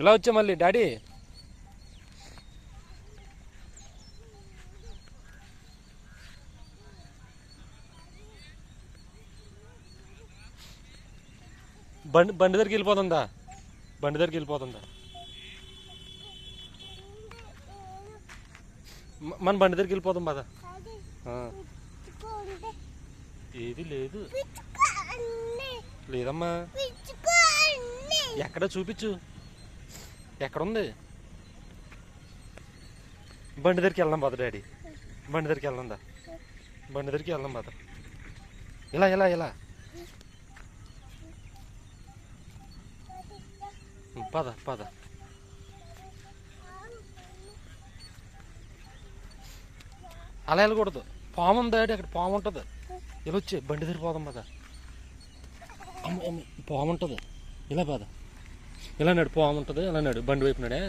ఇలా వచ్చా మళ్ళీ డాడీ. బండి దగ్గరికి వెళ్ళిపోతుందా? బండి దగ్గరికి వెళ్ళిపోతుందా? మన బండి దగ్గరికి వెళ్ళిపోతాం పద. ఏది లేదు లేదమ్మా. ఎక్కడ చూపించు, ఎక్కడుంది? బండి దగ్గరికి వెళ్దాం పద డాడీ. బండి దగ్గరికి వెళ్దాం దా. బండి దగ్గరికి వెళ్దాం పద. ఇలా ఇలా ఇలా పద పద. అలా వెళ్ళకూడదు, పాము ఉంది డాడీ, అక్కడ పాము ఉంటుంది. ఇలా వచ్చి బండి దగ్గర పోదాం పద. పాము ఉంటుంది, ఇలా పద. ఇలా నాడు పాము ఉంటుంది, ఇలా నాడు బండి వైపు నాడే.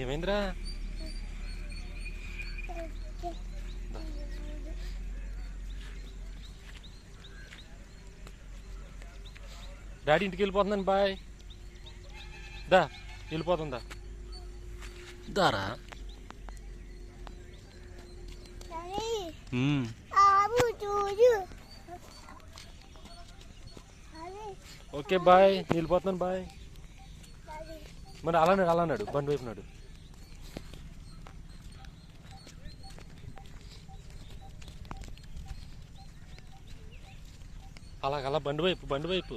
ఏమైందిరా? డాడీ ఇంటికి వెళ్ళిపోతుందండి, బాయ్. దా వెళ్ళిపోతుందా? దారా. ఓకే బాయ్, వెళ్ళిపోతున్నాను బాయ్. మరి అలానాడు అలానాడు బండి వైపు నాడు. అలా బండి వైపు, బండి వైపు.